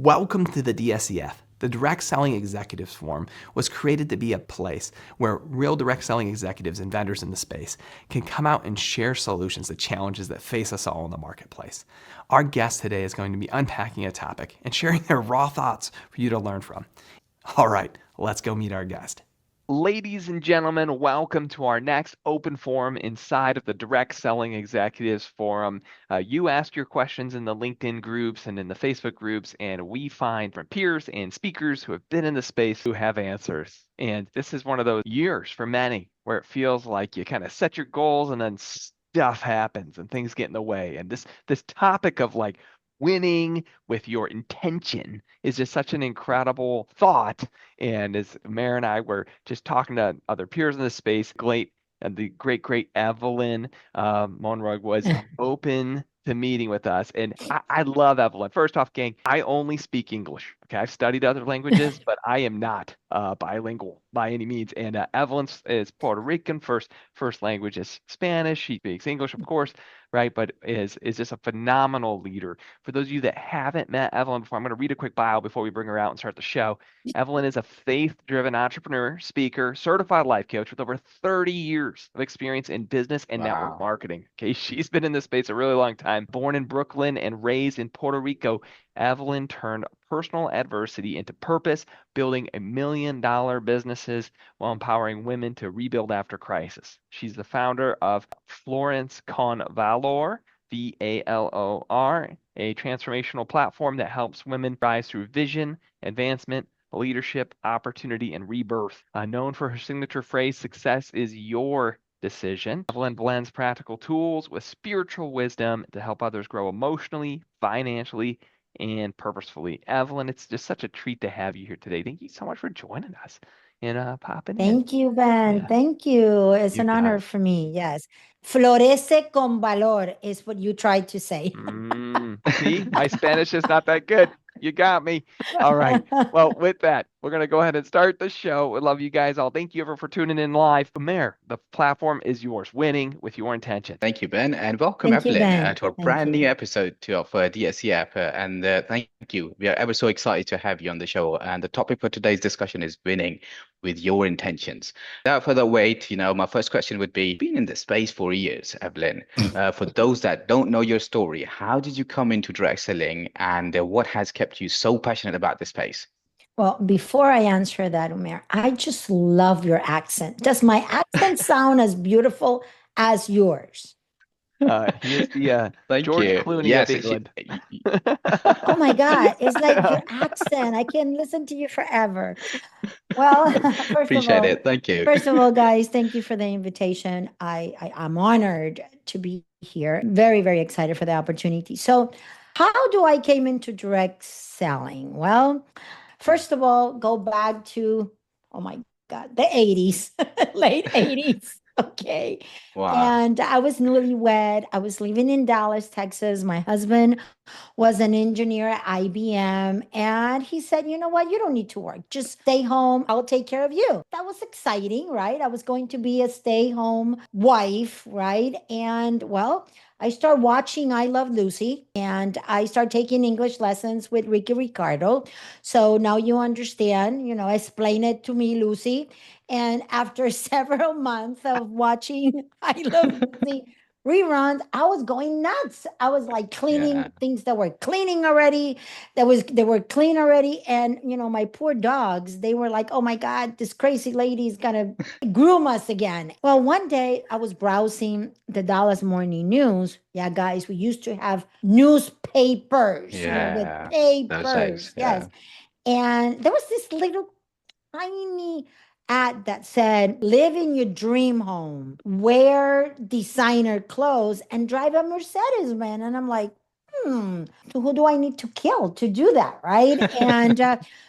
Welcome to the DSEF. The Direct Selling Executives Forum was created to be a place where real direct selling executives and vendors in the space can come out and share solutions to challenges that face us all in the marketplace. Our guest today is going to be unpacking a topic and sharing their raw thoughts for you to learn from. All right, let's go meet our guest. Ladies and gentlemen, welcome to our next open forum inside of the Direct Selling Executives Forum. You ask your questions in the LinkedIn groups and in the Facebook groups, and we find from peers and speakers who have been in the space who have answers. And this is one of those years for many where it feels like you kind of set your goals and then stuff happens and things get in the way. And this topic of like winning with your intention is just such an incredible thought. And as Mary and I were just talking to other peers in the space, the great Evelyn Monroig was open to meeting with us. And I love Evelyn. First off, gang, I only speak English. Okay, I've studied other languages, but I am not bilingual by any means. And Evelyn is Puerto Rican. First language is Spanish. She speaks English, of course, right? But is just a phenomenal leader. For those of you that haven't met Evelyn before, I'm going to read a quick bio before we bring her out and start the show. Evelyn is a faith-driven entrepreneur, speaker, certified life coach with over 30 years of experience in business and network marketing. Okay, she's been in this space a really long time. Born in Brooklyn and raised in Puerto Rico, Evelyn turned personal adversity into purpose, building $1 million businesses while empowering women to rebuild after crisis. She's the founder of Florence con V.A.L.O.R, V.A.L.O.R, a transformational platform that helps women rise through vision, advancement, leadership, opportunity, and rebirth. Known for her signature phrase, "Success is your decision," Evelyn blends practical tools with spiritual wisdom to help others grow emotionally, financially, and purposefully. Evelyn, it's just such a treat to have you here today. Thank you so much for joining us and popping in. Thank you, Ben. Yeah. Thank you. It's You an got honor it. for me. Yes. Florece con valor is what you tried to say. See, my Spanish is not that good. You got me. All right. Well, with that, we're going to go ahead and start the show. We love you guys all. Thank you for tuning in live. Mayor, the platform is yours. Winning with your intention. Thank you, Ben, and welcome, Thank you, Evelyn, Ben. to a Thank brand new you. episode of DSEF. And thank you. We are ever so excited to have you on the show. And the topic for today's discussion is winning with your intentions. Without further wait, my first question would be, been in this space for years, Evelyn. For those that don't know your story, how did you come into direct selling, and what has kept you so passionate about this space? Well, before I answer that, Umair, I just love your accent. Does my accent sound as beautiful as yours? He is the Thank George you. Clooney Yes, of England. Oh my God, it's like your accent. I can listen to you forever. Well, appreciate it. Thank you. first of all, guys, thank you for the invitation. I'm honored to be here. Very, very excited for the opportunity. So, how do I came into direct selling? Well, first of all, go back to, oh my God, the 80s, late 80s. Okay. Wow. And I was newlywed. I was living in Dallas, Texas. My husband was an engineer at IBM. And he said, you know what? You don't need to work. Just stay home. I'll take care of you. That was exciting, right? I was going to be a stay home wife, right? And well, I started watching I Love Lucy and I started taking English lessons with Ricky Ricardo. So now you understand, explain it to me, Lucy. And after several months of watching I Love Lucy reruns, I was going nuts. I was like cleaning things that were cleaning already, they were clean already. And my poor dogs, they were like, oh my God, this crazy lady is gonna groom us again. Well, one day I was browsing the Dallas Morning News. Yeah, guys, we used to have newspapers, with papers. Yes. And there was this little tiny ad that said, live in your dream home, wear designer clothes, and drive a Mercedes, man. And I'm like, who do I need to kill to do that? Right. And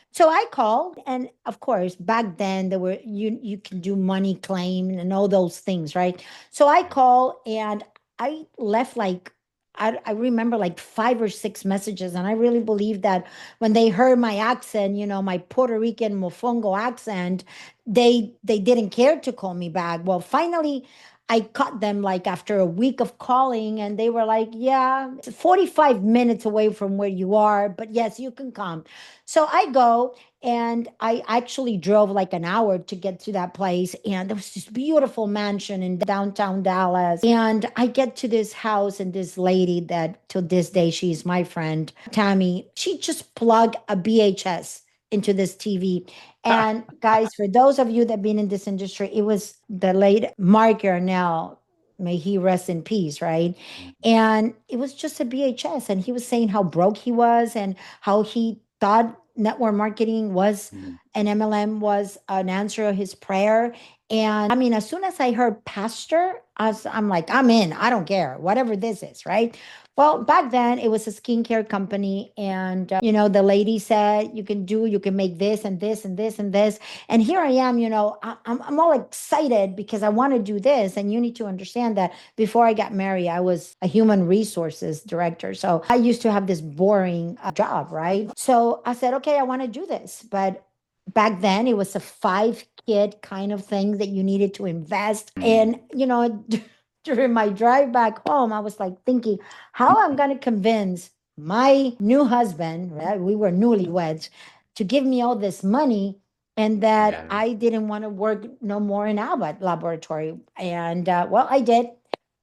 so I called, and of course, back then there were you can do money claim and all those things, right? So I called and I left like I remember like 5 or 6 messages, and I really believe that when they heard my accent, my Puerto Rican mofongo accent, they didn't care to call me back. Well, finally, I caught them like after a week of calling, and they were like, yeah, it's 45 minutes away from where you are, but yes, you can come. So I go, and I actually drove like an hour to get to that place. And there was this beautiful mansion in downtown Dallas. And I get to this house, and this lady that till this day, she's my friend, Tammy, she just plugged a VHS into this TV. And guys, for those of you that have been in this industry, it was the late Mark Yarnell, may he rest in peace, right? Mm. And it was just a VHS. And he was saying how broke he was and how he thought network marketing was Mm. an MLM was an answer of his prayer. And I mean, as soon as I heard pastor, I'm like, I'm in. I don't care, whatever this is, right? Well, back then it was a skincare company, and the lady said you can make this and this and this and this, and here I am. I'm all excited because I want to do this, and you need to understand that before I got married, I was a human resources director, so I used to have this boring job, right? So I said, okay, I want to do this, but back then it was a 5 kid kind of thing that you needed to invest, Mm. and during my drive back home, I was like thinking how I'm going to convince my new husband, right? We were newlyweds, to give me all this money, and that Yeah. I didn't want to work no more in Albert laboratory. And well, I did.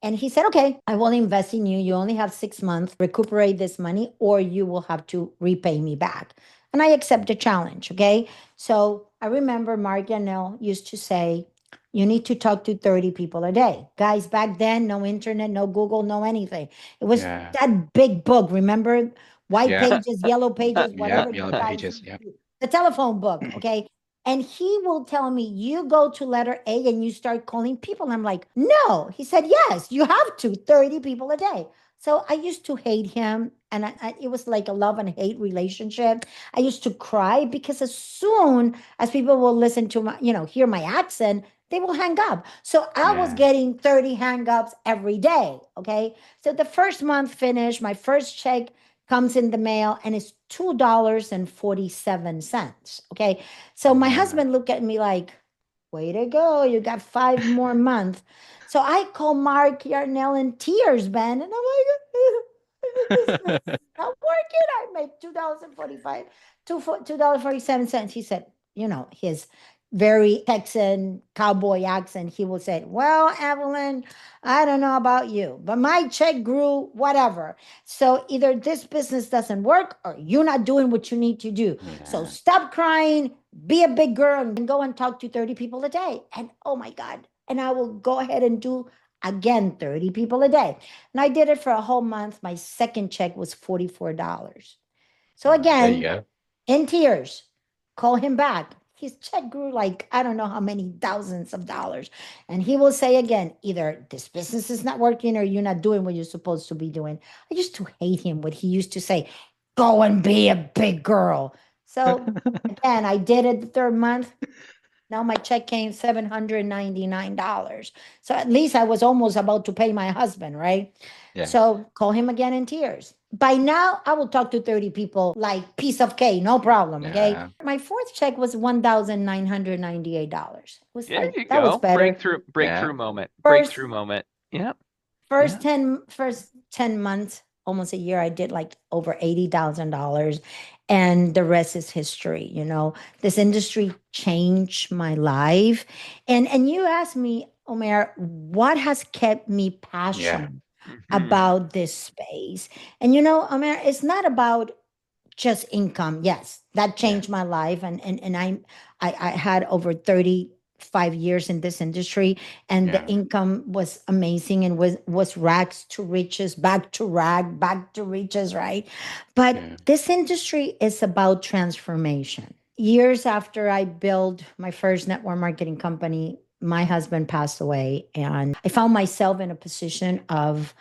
And he said, okay, I will invest in you. You only have 6 months, recuperate this money, or you will have to repay me back. And I accept the challenge. Okay. So I remember Mark Yanell used to say, you need to talk to 30 people a day. Guys, back then, no internet, no Google, no anything. It was Yeah. that big book. Remember? White Yeah. pages, yellow pages, Yeah. whatever you Yellow guys, pages. Yeah. the telephone book. Okay. And he will tell me, you go to letter A and you start calling people. I'm like, no. He said, yes, you have to, 30 people a day. So I used to hate him. And it was like a love and hate relationship. I used to cry because as soon as people will listen to my, hear my accent, they will hang up. So I was Yeah. getting 30 hang ups every day. Okay. So the first month finished, my first check comes in the mail, and it's $2.47. Okay. So my Yeah. husband looked at me like, way to go. You got 5 more months. So I call Mark Yarnell in tears, Ben. And I'm like, this is not working. I made $2.45, $2.47. He said, his very Texan cowboy accent, he will say, well, Evelyn, I don't know about you, but my check grew, whatever. So either this business doesn't work or you're not doing what you need to do. So Yeah. stop crying, be a big girl, and go and talk to 30 people a day. And oh my God. And I will go ahead and do again 30 people a day. And I did it for a whole month. My second check was $44. So There you again, go. in tears, call him back. His check grew like, I don't know how many thousands of dollars. And he will say again, either this business is not working or you're not doing what you're supposed to be doing. I used to hate him, what he used to say, go and be a big girl. So again, I did it the third month. Now my check came $799. So at least I was almost about to pay my husband, right? Yes. So call him again in tears. By now, I will talk to 30 people like piece of cake, no problem. Okay. Yeah. My fourth check was $1,998. It was There like, you that was go. better. Yeah. Breakthrough moment. First, Breakthrough moment. Yep. first Yeah. 10 months, almost a year, I did like over $80,000. And the rest is history. This industry changed my life. And you asked me, Omer, what has kept me Yeah. passionate Hmm. about this space? And Omer, it's not about just income. Yes, that Yeah. changed my life, and I had over 35 years in this industry, and the Yeah. income was amazing, and was rags to riches, back to back to riches, right? But Yeah. this industry is about transformation. Years after I built my first network marketing company, my husband passed away, and I found myself in a position of,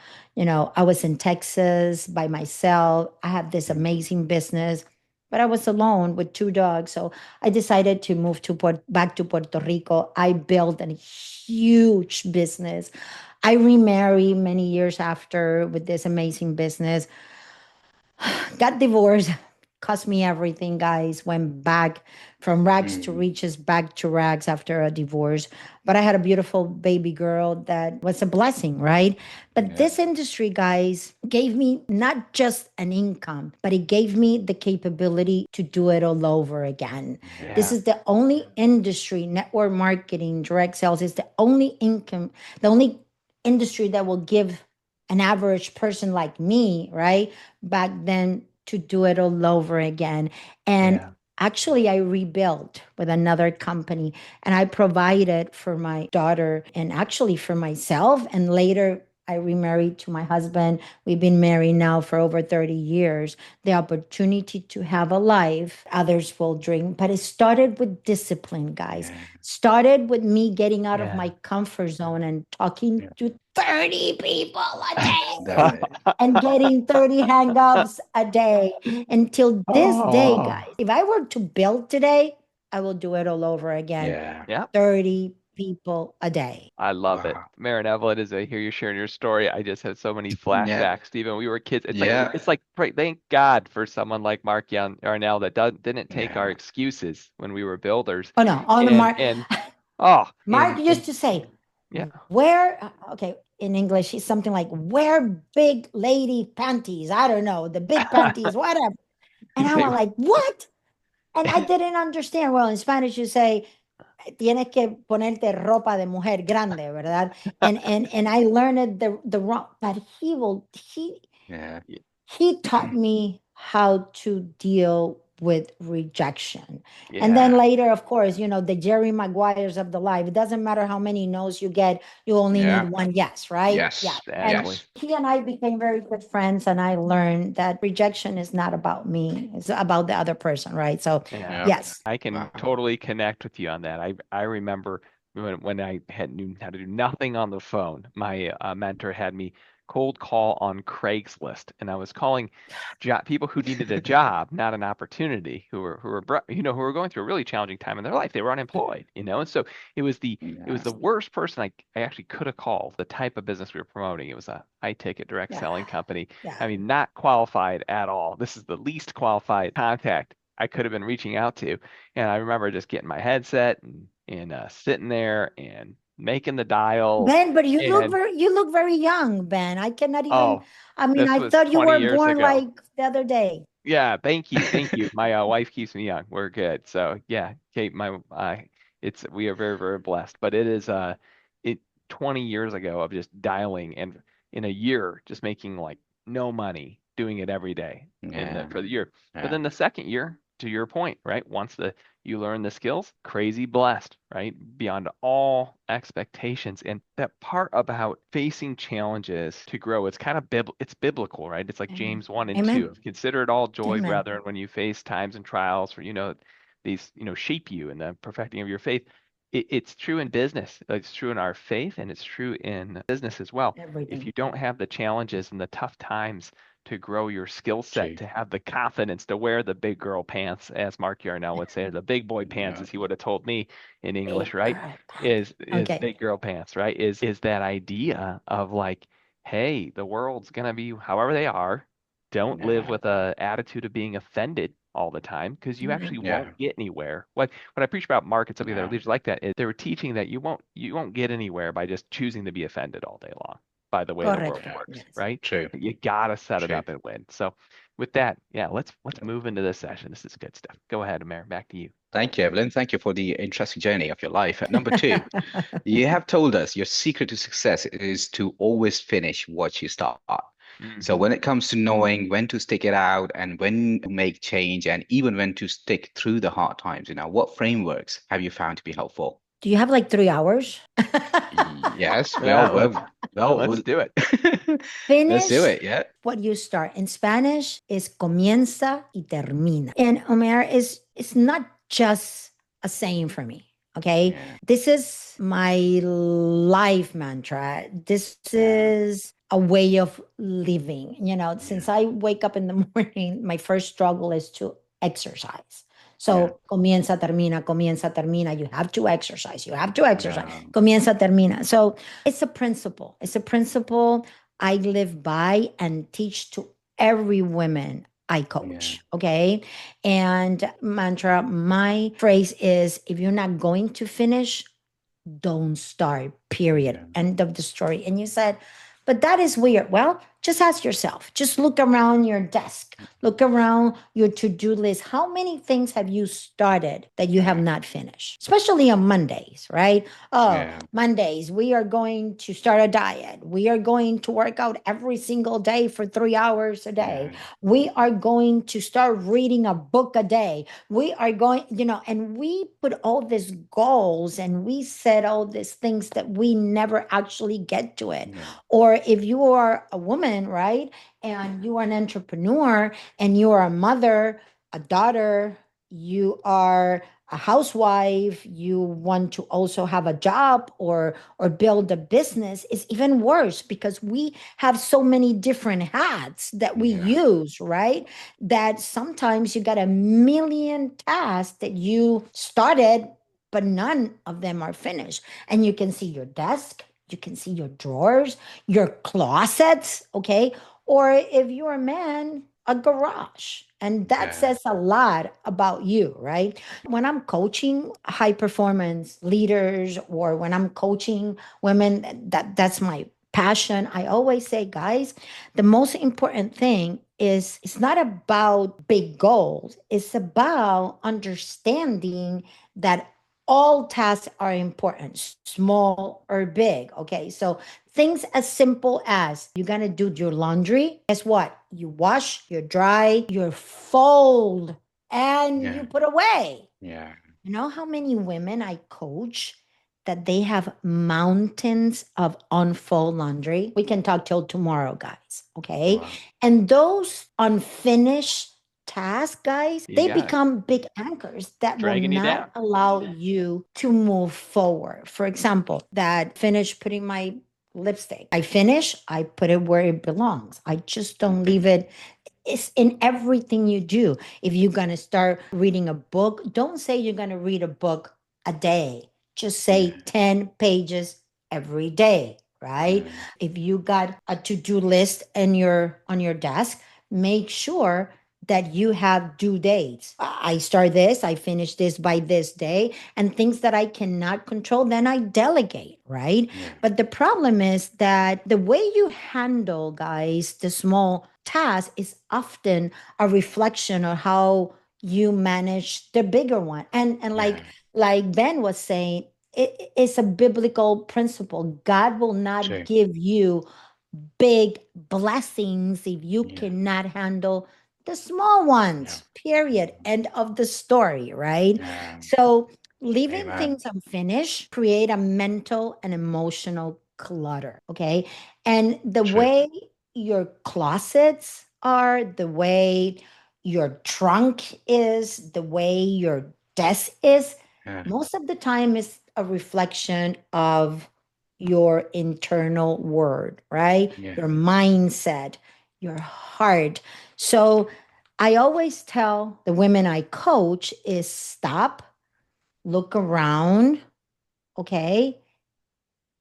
I was in Texas by myself. I had this Mm. amazing business, but I was alone with 2 dogs. So I decided to move back to Puerto Rico. I built a huge business. I remarried many years after with this amazing business, got divorced, cost me everything, guys. Went back from rags to riches, back to rags after a divorce. But I had a beautiful baby girl that was a blessing, right? But Yeah. this industry, guys, gave me not just an income, but it gave me the capability to do it all over again. This Yeah. is the only industry, network marketing, direct sales is the only income, the only industry that will give an average person like me, right, back then to do it all over again. And Yeah. actually, I rebuilt with another company and I provided for my daughter and actually for myself. And later, I remarried to my husband. We've been married now for over 30 years. The opportunity to have a life, others will dream. But it started with discipline, guys. Yeah. Started with me getting out of Yeah. my comfort zone and talking Yeah. to 30 people a day Definitely. and getting 30 hang-ups a day until this day, Oh. guys. If I were to build today, I will do it all over again. Yeah. Yeah. 30 people a day. I love it. Wow. Mary and Evelyn, as I hear you sharing your story, I just have so many Yeah. flashbacks. Stephen, we were kids. Yeah. It's like thank God for someone like Mark Yarnell that didn't take our Yeah. excuses when we were builders. Oh no, on the And Mark. oh, Mark used to say, yeah. wear, okay, in English, he's something like, wear big lady panties. I don't know, the big panties, whatever. And I They was like, what? And I didn't understand. Well, in Spanish, you say, tienes que ponerte ropa de mujer grande, ¿verdad? And I learned it the wrong, but Yeah. he taught me how to deal with rejection. And then Yeah, later, of course, the Jerry Maguires of the life. It doesn't matter how many no's you get, you only need Yeah. one yes, right? Yeah. Yes. And exactly. Yes. he and I became very good friends, and I learned that rejection is not about me, it's about the other person, right? So, Yeah. Yeah. yes. I can Wow. totally connect with you on that. I remember when I had knew how to do nothing on the phone. My mentor had me cold call on Craigslist, and I was calling people who needed a job, not an opportunity, who were going through a really challenging time in their life. They were unemployed, and so it was the Yeah. worst person I actually could have called. The type of business we were promoting, it was a high ticket direct Yeah. selling company. Yeah. I mean, not qualified at all. This is the least qualified contact I could have been reaching out to. And I remember just getting my headset and sitting there and making the dials. Ben, but And you look very young, Ben. I cannot even, oh, I mean, this I was thought you 20 were years born ago. like the other day. Yeah, thank you, thank you. My wife keeps me young. We're good. So yeah, Kate, we are very, very blessed. But it 20 years ago of just dialing and in a year just making like no money doing it every day Yeah. for the year. But Yeah. then the second year, to your point, right? Once you learn the skills, crazy blessed, right? Beyond all expectations. And that part about facing challenges to grow, it's kind of it's biblical, right? It's like Amen. James 1 and 2. Amen. Consider it all joy, Amen. brethren, when you face times and trials, for these, shape you in the perfecting of your faith. It's true in business. It's true in our faith, and it's true in business as well. If Everything. you don't have the challenges and the tough times to grow your skill set, True. to have the confidence to wear the big girl pants, as Mark Yarnell would say, or the big boy pants, Yeah. as he would have told me in English, Big right? girl Is Okay. big girl pants, right? Is that idea of like, hey, the world's gonna be however they are. Don't live Yeah. with a attitude of being offended all the time, because you actually Amen. Yeah. won't get anywhere. What I preach about Mark and some of the other Yeah. leaders like that is they were teaching that you won't get anywhere by just choosing to be offended all day long by the way the world Correcto. Yeah. works, Yes. right? True. You gotta set it True. up and win. So with that, yeah, let's move into this session. This is good stuff. Go ahead, Amir. Back to you. Thank you, Evelyn. Thank you for the interesting journey of your life. Number two, you have told us your secret to success is to always finish what you start. So Hmm. when it comes to knowing when to stick it out and when to make change and even when to stick through the hard times, what frameworks have you found to be helpful? Do you have like 3 hours? Yes, Yeah, let's well, do it. let's do Finish it. Yeah. what you start. In Spanish, is comienza y termina. And Omer, is not just a saying for me. Okay. Yeah. This is my life mantra. This Yeah. is a way of living. Since Yeah. I wake up in the morning, my first struggle is to exercise. Yeah. So comienza, termina. You have to exercise. You have to exercise. Yeah. Comienza, termina. So it's a principle. It's a principle I live by and teach to every woman I Yeah. coach. Okay. And mantra, my phrase is if you're not going to finish, don't start, period. Yeah. End of the story. And you said, but that is weird. Well, just ask yourself, just look around your desk, look around your to-do list. How many things have you started that you have Yeah. not finished? Especially on Mondays, right? Oh, Yeah. Mondays, we are going to start a diet. We are going to work out every single day for 3 hours a day. Yeah. We are going to start reading a book a day. We are going, and we put all these goals and we set all these things that we never actually get to it. Yeah. Or if you are a woman, right, and you are an entrepreneur and you are a mother, a daughter, you are a housewife, you want to also have a job or build a business, it's even worse because we have so many different hats that we Yeah. use, right? That sometimes you got a million tasks that you started, but none of them are finished. And you can see your desk, you can see your drawers, your closets, okay? Or if you're a man, a garage. And that Yeah. says a lot about you, right? When I'm coaching high performance leaders or when I'm coaching women, that's my passion. I always say, guys, the most important thing is it's not about big goals. It's about understanding that all tasks are important, small or big. Okay. So things as simple as you're going to do your laundry. Guess what? You wash, you dry, you fold, and you Yeah. put away. Yeah. You know how many women I coach that they have mountains of unfold laundry? We can talk till tomorrow, guys. Okay. Wow. And those unfinished tasks, guys, they Yeah, become big anchors that will dragging you not down. allow you to move forward. For example, that finish putting my lipstick. I finish, I put it where it belongs. I just don't leave it. It's in everything you do. If you're going to start reading a book, don't say you're going to read a book a day. Just Yeah. say 10 pages every day, right? Yeah. If you got a to-do list and you're on your desk, make sure that you have due dates. I start this, I finish this by this day, and things that I cannot control, then I delegate, right? Yeah. But the problem is that the way you handle, guys, the small task is often a reflection of how you manage the bigger one. And Yeah. like Ben was saying, it's a biblical principle. God will not True. give you big blessings if you Yeah. cannot handle the small Yeah. ones. Period. End of the story, right? Yeah. So leaving Amen. things unfinished create a mental and emotional clutter. Okay. And the True. way your closets are, the way your trunk is, the way your desk is, Yeah. most of the time is a reflection of your internal word, right? Yeah. Your mindset, your heart. So I always tell the women I coach is stop, look around, okay,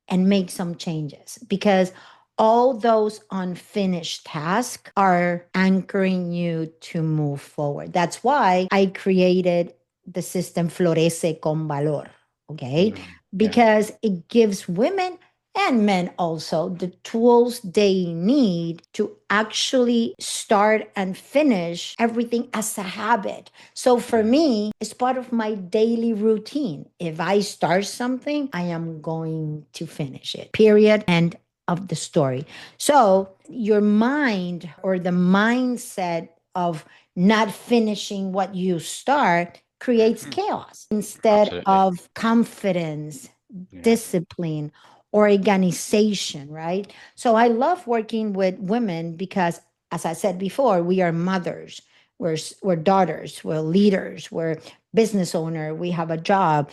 and make some changes because all those unfinished tasks are anchoring you to move forward. That's why I created the system Florece con Valor, okay? Mm. Yeah. Because it gives women and men also the tools they need to actually start and finish everything as a habit. So for Yeah. me, it's part of my daily routine. If I start something, I am going to finish it. Period. End of the story. So your mind or the mindset of not finishing what you start creates Mhm. chaos instead Absolutely. of confidence, Yeah. discipline, organization, right? So I love working with women because, as I said before, we are mothers, we're daughters, we're leaders, we're business owner, we have a job,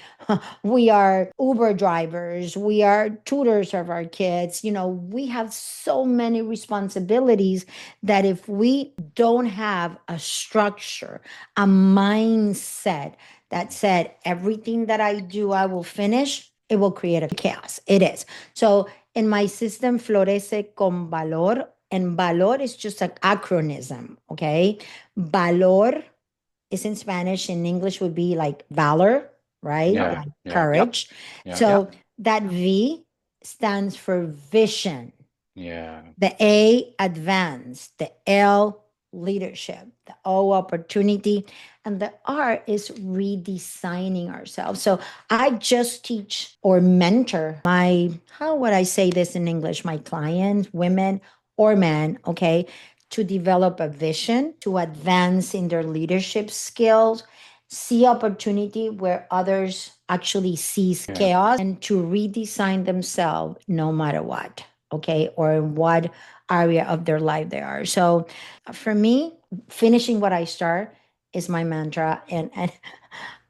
we are Uber drivers, we are tutors of our kids. We have so many responsibilities that if we don't have a structure, a mindset that said everything that I do, I will finish, it will create a chaos. It is. So in my system, Florece con Valor, And valor is just an acronym, okay? Valor is in Spanish. In English would be like valor, right? Yeah. Like Yeah. Yep. courage. Yeah. So that V stands for vision. Yeah. The A, advance. The L, leadership. The O, opportunity. And the R is redesigning ourselves. So I just teach or mentor my, how would I say this in English? My clients, women or men, okay, to develop a vision, to advance in their leadership skills, see opportunity where others actually sees Yeah. chaos, and to redesign themselves no matter what, okay, or in what area of their life they are. So for me, finishing what I start is my mantra. And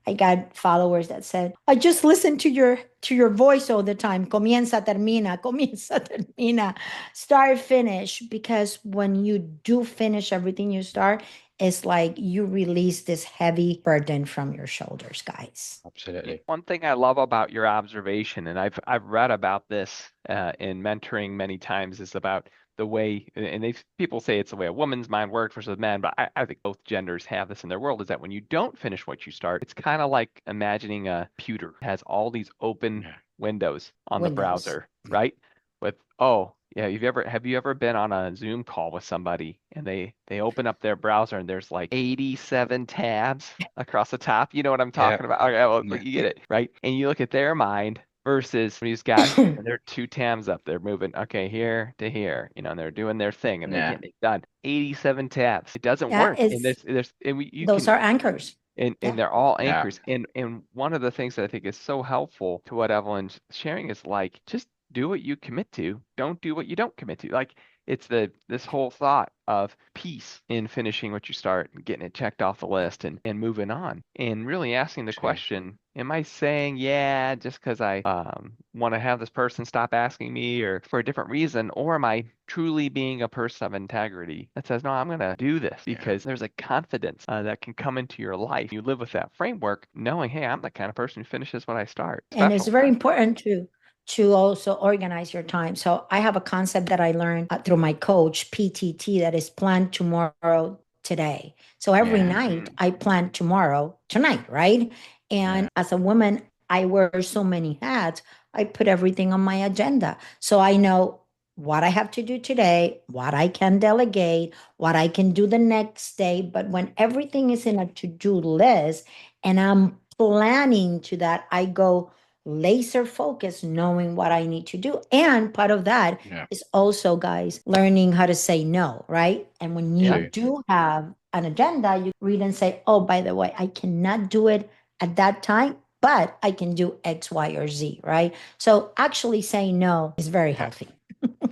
I got followers that said, I just listen to your voice all the time. Comienza, termina, comienza, termina, start, finish. Because when you do finish everything you start, it's like you release this heavy burden from your shoulders, guys. Absolutely. One thing I love about your observation, and I've read about this in mentoring many times, is about the way, and people say it's the way a woman's mind works versus men, but I think both genders have this in their world, is that when you don't finish what you start, it's kind of like imagining a computer has all these open Yeah. windows on the Windows. browser, right? With, oh, yeah, have you ever been on a Zoom call with somebody and they open up their browser and there's like 87 tabs across the top? You know what I'm Yeah. talking about? Okay, well, Yeah. you get it, right? And you look at their mind versus when he's got their two tabs up, they're moving, okay, here to here, and they're doing their thing and they're Yeah. getting it done. 87 tabs. It doesn't Yeah, work. And it's there's and you those can are anchors. and Yeah. they're all Yeah. anchors. And one of the things that I think is so helpful to what Evelyn's sharing is like just do what you commit to. Don't do what you don't commit to. Like it's this whole thought of peace in finishing what you start and getting it checked off the list and moving on. And really asking the True. question, am I saying yeah just because I want to have this person stop asking me or for a different reason, or am I truly being a person of integrity that says, no, I'm going to do this Yeah. because there's a confidence that can come into your life. You live with that framework, knowing, hey, I'm the kind of person who finishes what I start. And it's Special. very important to also organize your time. So I have a concept that I learned through my coach PTT, that is plan tomorrow today. So every Yeah. night I plan tomorrow tonight, right? Yeah. And as a woman, I wear so many hats. I put everything on my agenda. So I know what I have to do today, what I can delegate, what I can do the next day. But when everything is in a to-do list and I'm planning to that, I go laser focused, knowing what I need to do. And part of that Yeah. is also, guys, learning how to say no, right? And when you Yeah. True. do have an agenda, you read and say, oh, by the way, I cannot do it at that time, but I can do X, Y, or Z, right? So actually saying no is very Yeah. healthy.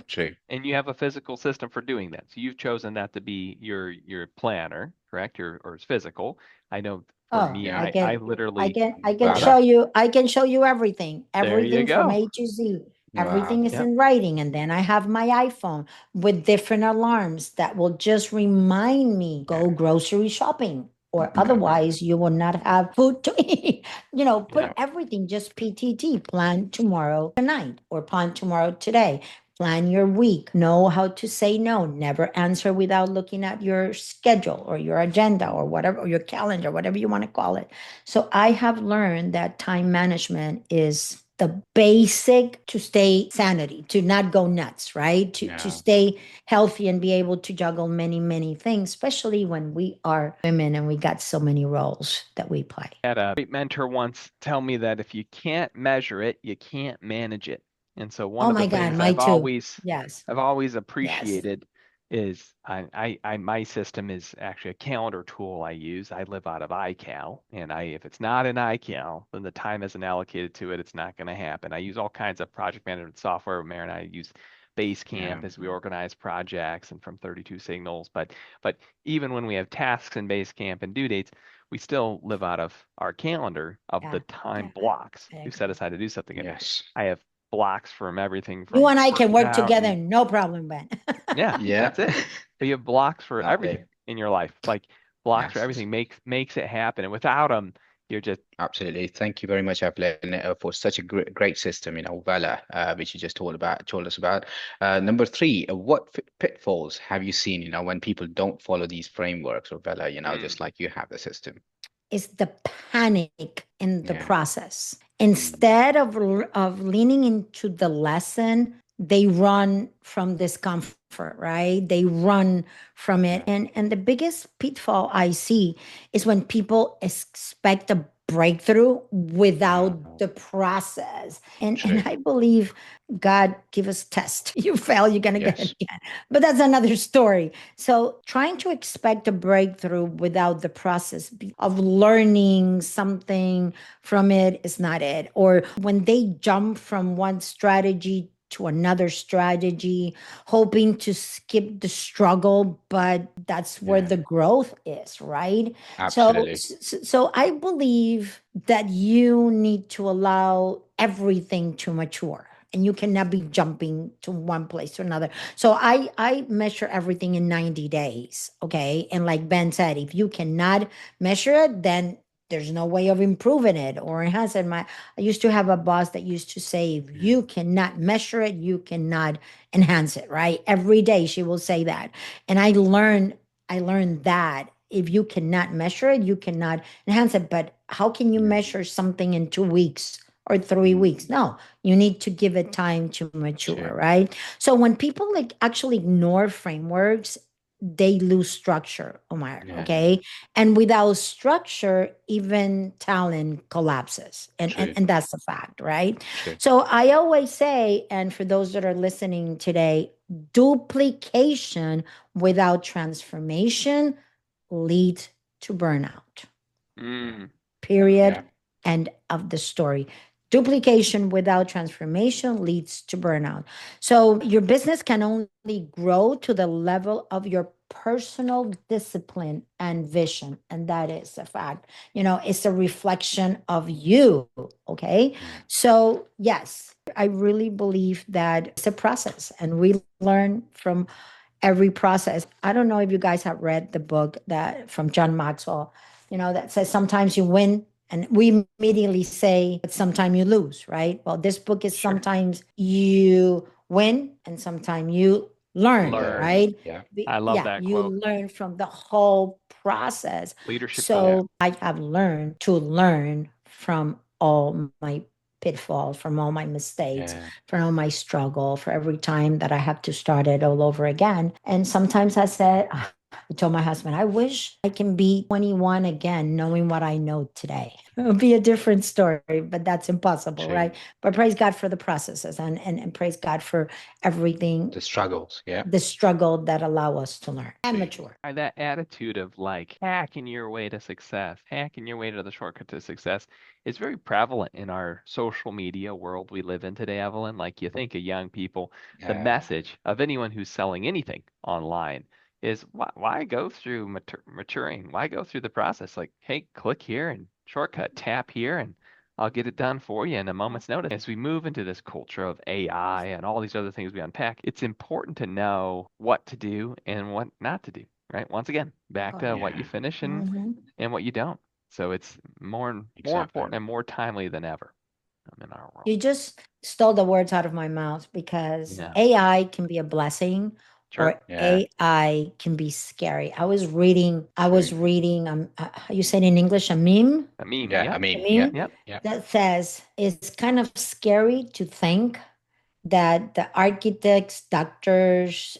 True. And you have a physical system for doing that. So you've chosen that to be your planner, correct? Or it's physical. I know for Oh, me, Yeah. I literally I can Wow. show you, I can show you everything, there you everything from go. A to Z. Wow. Everything is Yep. in writing. And then I have my iPhone with different alarms that will just remind me, Yeah. go grocery shopping. Or Yeah. otherwise you will not have food to eat. Put Yeah. Yeah. everything just PTT, plan tomorrow tonight or plan tomorrow today. Plan your week. Know how to say no. Never answer without looking at your schedule or your agenda or whatever, or your calendar, whatever you want to call it. So I have learned that time management is the basic to stay sanity, to not go nuts, right? To Yeah. stay healthy and be able to juggle many, many things, especially when we are women and we got so many roles that we play. Had a great mentor once tell me that if you can't measure it, you can't manage it. And so one Oh of the my God, things my too. Yes. I've always Yes. appreciated is my system is actually a calendar tool I use. I live out of iCal, and if it's not in iCal, then the time isn't allocated to it. It's not going to happen. I use all kinds of project management software. Mary and I use Yeah. Basecamp as we organize projects and from 32 signals. But even when we have tasks in Basecamp and due dates, we still live out of our calendar of the Yeah. time Yeah. blocks I we've set agree. aside to do something. And Yes. I have blocks from everything You from and I can working work out together, and no problem, Ben. yeah, Yeah. that's it. But you have blocks for Lovely. everything in your life. Like blocks for Yes. everything makes it happen. And without them, You're just Absolutely. Thank you very much, Evelyn, for such a great system, V.A.L.O.R, which you just told us about. Number three, what pitfalls have you seen, when people don't follow these frameworks or V.A.L.O R, just like you have the system? Is the panic in the Yeah. process. Mm. Instead of leaning into the lesson, they run from discomfort, right? They run from it. Yeah. And the biggest pitfall I see is when people expect a breakthrough without Oh, the process. And true. I believe God give us test. You fail, you're gonna get it Yes. again. But that's another story. So trying to expect a breakthrough without the process of learning something from it is not it. Or when they jump from one strategy to another strategy, hoping to skip the struggle, but that's where Yeah. the growth is, right? So, Absolutely. so I believe that you need to allow everything to mature. And you cannot be jumping to one place to another. So I measure everything in 90 days. Okay. And like Ben said, if you cannot measure it, then there's no way of improving it or enhancing. I used to have a boss that used to say, if Yeah. you cannot measure it, you cannot enhance it, right? Every day she will say that. And I learned that if you cannot measure it, you cannot enhance it. But how can you Yeah. measure something in 2 weeks or 3 weeks? Mm. No, you need to give it time to mature, True. right? So when people like actually ignore frameworks, they lose structure, Omar. Yeah. Okay. And without structure, even talent collapses. And, and, True. and that's a fact, right? True. So I always say, and for those that are listening today, duplication without transformation leads to burnout. mm, Period. Yeah. End of the story. Duplication without transformation leads to burnout. So your business can only grow to the level of your personal discipline and vision. And that is a fact. It's a reflection of you. Okay. Yeah. So, yes, I really believe that it's a process and we learn from every process. I don't know if you guys have read the book that from John Maxwell, that says sometimes you win and we immediately say, but sometimes you lose, right? Well, this book is Sure. sometimes you win and sometimes you learn, learn. Learn. right? Yeah. I love Yeah, that you quote. learn from the whole process. Leadership quote. Yeah. So I have learned to learn from all my pitfalls, from all my mistakes, Yeah. from all my struggle, for every time that I have to start it all over again. And sometimes I said, I told my husband, I wish I can be 21 again, knowing what I know today. It would be a different story, but that's impossible, True. right? But praise God for the processes and praise God for everything, The struggles. Yeah. the struggle that allow us to learn and True. mature. That attitude of like hacking your way to success, hacking your way to the shortcut to success is very prevalent in our social media world we live in today, Evelyn. Like you think of young people, the Yeah. message of anyone who's selling anything online is why go through maturing? Why go through the process? Like, hey, click here and shortcut, tap here, and I'll get it done for you in a moment's notice. As we move into this culture of AI and all these other things we unpack, it's important to know what to do and what not to do, right? Once again, back Oh, to yeah. what you Yeah. finish Mhm. and what you don't. So it's more Exactly. important and more timely than ever in our world. You just stole the words out of my mouth because Yeah, AI can be a blessing sure. or Yeah. AI can be scary. I was True. reading, you said in English, a meme, A meme. Yeah. I Yep. a mean, yeah. meme Yep. Yeah. that says it's kind of scary to think that the architects, doctors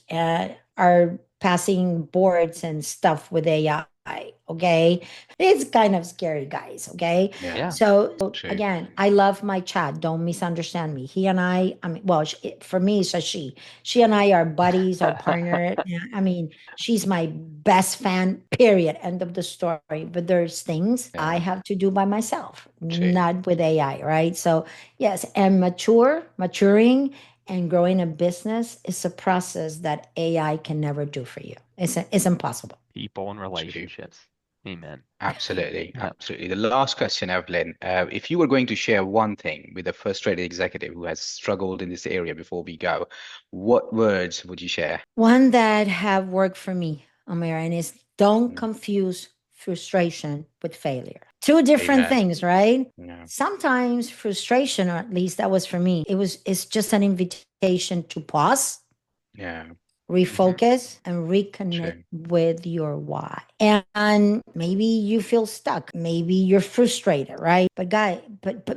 are passing boards and stuff with AI. Okay. It's kind of scary, guys. Okay. Yeah. Yeah. So, True. again, I love my chat. Don't misunderstand me. He and I mean, well, for me, it's a she. She and I are buddies, our partner. Yeah, I mean, she's my best fan, period. End of the story. But there's things I Yeah. have to do by myself, True. not with AI, right? So, yes, and maturing and growing a business is a process that AI can never do for you. It's impossible. People and True. relationships. Amen. Absolutely. Yep. Absolutely. The last question, Evelyn, if you were going to share one thing with a frustrated executive who has struggled in this area before we go, what words would you share? One that have worked for me, Amira, and is don't Mm. confuse frustration with failure. Two different Amen. things, right? Yeah. Sometimes frustration, or at least that was for me, it's just an invitation to pause, Yeah. Hmm. refocus, and reconnect True. with your why. And maybe you feel stuck, maybe you're frustrated, right? But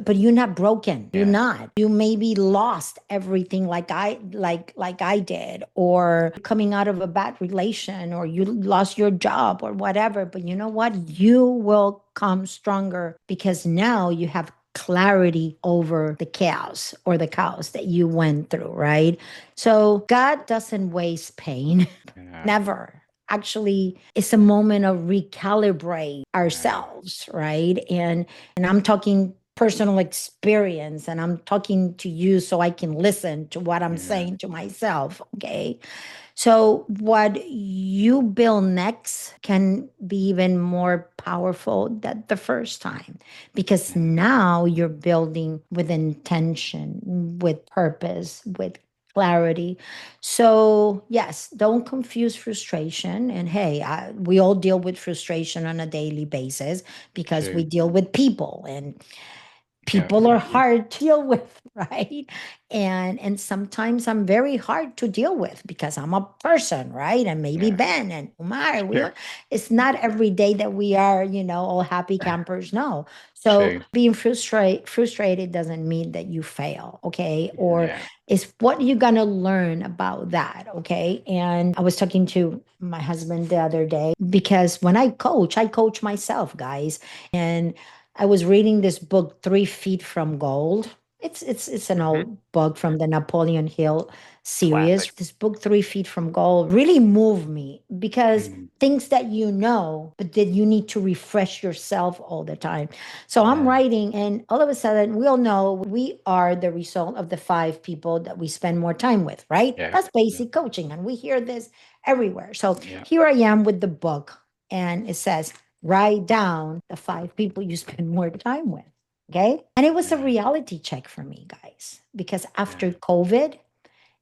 but you're not broken, you're Yeah. not. You maybe lost everything like I did, or coming out of a bad relation, or you lost your job or whatever. But you know what, you will come stronger because now you have clarity over the chaos or the chaos that you went through, right? So God doesn't waste pain. Yeah. Never. Actually, it's a moment of recalibrate Yeah. ourselves, right? And I'm talking personal experience, and I'm talking to you so I can listen to what I'm Yeah. saying to myself, okay? So, what you build next can be even more powerful than the first time, because Yeah. now you're building with intention, with purpose, with clarity. So, yes, don't confuse frustration. And hey, we all deal with frustration on a daily basis because we True. deal with people, and Yeah. people are hard to deal with, right? And sometimes I'm very hard to deal with because I'm a person, right? And maybe Yeah. Ben and Umar, Sure. it's not every day that we are, all happy campers. No. So True. being frustrated doesn't mean that you fail, okay? Or Yeah. it's what you're gonna learn about that, okay? And I was talking to my husband the other day because when I coach myself, guys. And I was reading this book, 3 Feet from Gold. It's an Hmm. old book from the Napoleon Hill series. Classic. This book, 3 Feet from Gold, really moved me because Mm. things that you know, but that you need to refresh yourself all the time. So I'm Yeah. writing, and all of a sudden, we all know we are the result of the 5 people that we spend more time with, right? Yeah. That's Yeah. basic coaching, and we hear this everywhere. So Yeah. here I am with the book, and it says, write down the 5 people you spend more time with. Okay. And it was a Yeah. reality check for me, guys, because Yeah. after COVID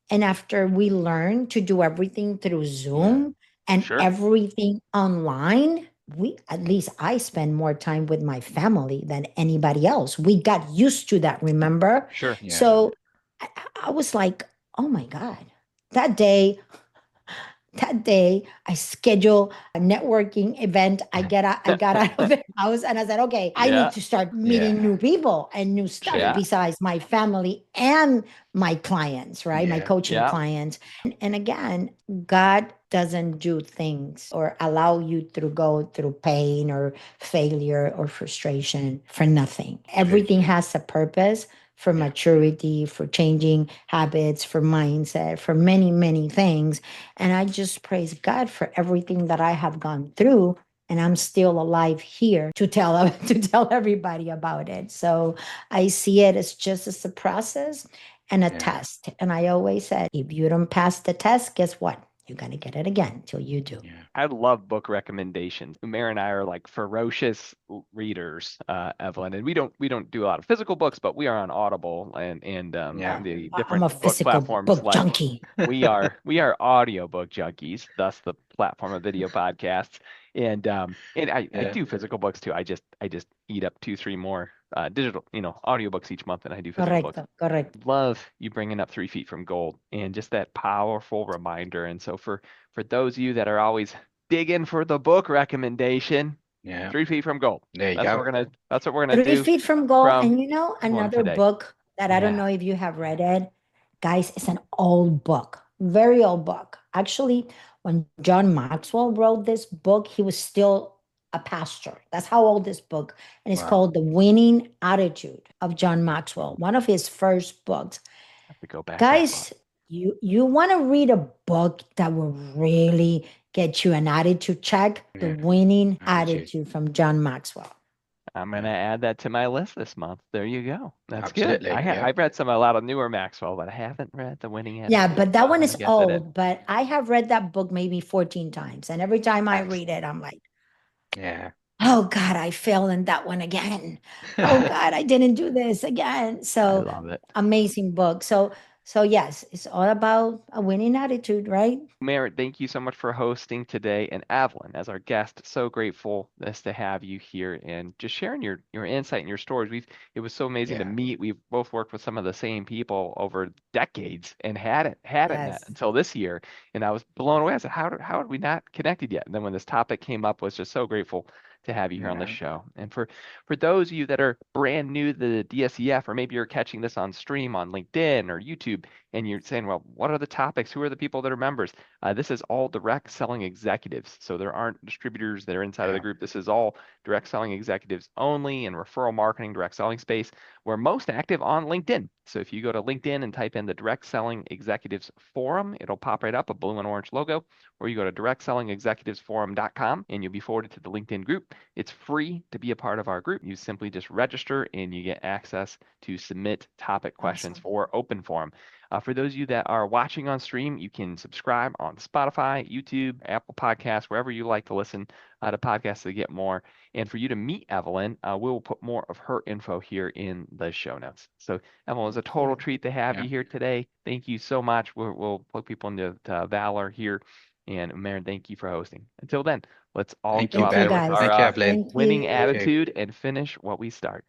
and after we learned to do everything through Yeah. Zoom and Sure. everything online, at least I spend more time with my family than anybody else. We got used to that, remember? Sure. Yeah. So I, I was like, oh my God, that day that day I schedule a networking event. I got out of the house and I said, okay, I need Yeah. to start Yeah. meeting new people and new stuff True. Yeah. besides my family and my clients, right? My Yeah. coaching Yeah. clients. And again, God doesn't do things or allow you to go through pain or failure or frustration for nothing. True. Everything has a purpose, for Yeah. maturity, for changing habits, for mindset, for many, many things. And I just praise God for everything that I have gone through. And I'm still alive here to tell to tell everybody about it. So I see it as just as a process and a Yeah. test. And I always said, if you don't pass the test, guess what? You're gonna get it again till you do. Yeah. I love book recommendations. Umair and I are like ferocious readers, Evelyn, and we don't do a lot of physical books, but we are on Audible and Yeah. the I'm different a book physical platforms book like junkie. we are audiobook junkies, thus the platform of video podcasts. And I Yeah. do physical books too. I just eat up 2, 3 more digital, audiobooks each month than I do physical books. Correcto, correcto. Love you bringing up 3 Feet from Gold and just that powerful reminder. And so for those of you that are always digging for the book recommendation, Yeah. 3 Feet from Gold. There you That's what go. we're gonna that's what we're gonna Three do feet from gold. from And Evelyn another today. book that I don't Yeah. know if you have read it, guys, it's an old book, very old book. Actually, when John Maxwell wrote this book, he was still a pastor. That's how old this book, and it's Wow. called The Winning Attitude of John Maxwell, one of his first books. Have to go back that far. Guys, you want to read a book that will really get you an attitude check? The Yeah. Winning Attitude. Attitude from John Maxwell. I'm gonna Yeah. add that to my list this month. There you go. That's good. Absolutely. Yeah. I've read a lot of newer Maxwell, but I haven't read The Winning Yeah, Attitude. but So that I'm one gonna is get to that. old, but I have read that book maybe 14 times. And every time I That's read it, I'm like, yeah. oh God, I failed in that one again. Oh God, I didn't do this again. I So love it. amazing book. So So yes, it's all about a winning attitude, right? Merritt, thank you so much for hosting today. And Evelyn, as our guest, so grateful to have you here and just sharing your insight and your stories. It was so amazing to Yeah. meet. We've both worked with some of the same people over decades and hadn't met Yes. until this year. And I was blown away. I said, how had we not connected yet? And then when this topic came up, was just so grateful to have you here on the Yeah. show. And for those of you that are brand new to the DSEF, or maybe you're catching this on stream on LinkedIn or YouTube, and you're saying, well, what are the topics? Who are the people that are members? This is all direct selling executives. So there aren't distributors that are inside of the Yeah. group. This is all direct selling executives only in referral marketing, direct selling space. We're most active on LinkedIn. So if you go to LinkedIn and type in the Direct Selling Executives Forum, it'll pop right up, a blue and orange logo, or you go to directselling.executivesforum.com and you'll be forwarded to the LinkedIn group. It's free to be a part of our group. You simply just register and you get access to submit topic questions Awesome. for open forum. For those of you that are watching on stream, you can subscribe on Spotify, YouTube, Apple Podcasts, wherever you like to listen to podcasts to get more. And for you to meet Evelyn, we will put more of her info here in the show notes. So Evelyn, it was a Thank total you. treat to have Yeah. you here today. Thank you so much. We'll plug people into V.A.L.O.R here. And Maren, thank you for hosting. Until then, let's all Thank go you, out Thank you, there Val. with guys. our Thank you, Evelyn. Thank winning you. Okay. attitude and finish what we start.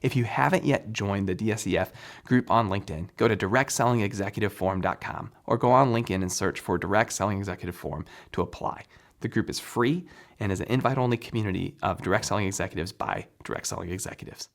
If you haven't yet joined the DSEF group on LinkedIn, go to directselling.executiveforum.com or go on LinkedIn and search for Direct Selling Executive Forum to apply. The group is free and is an invite-only community of direct selling executives by direct selling executives.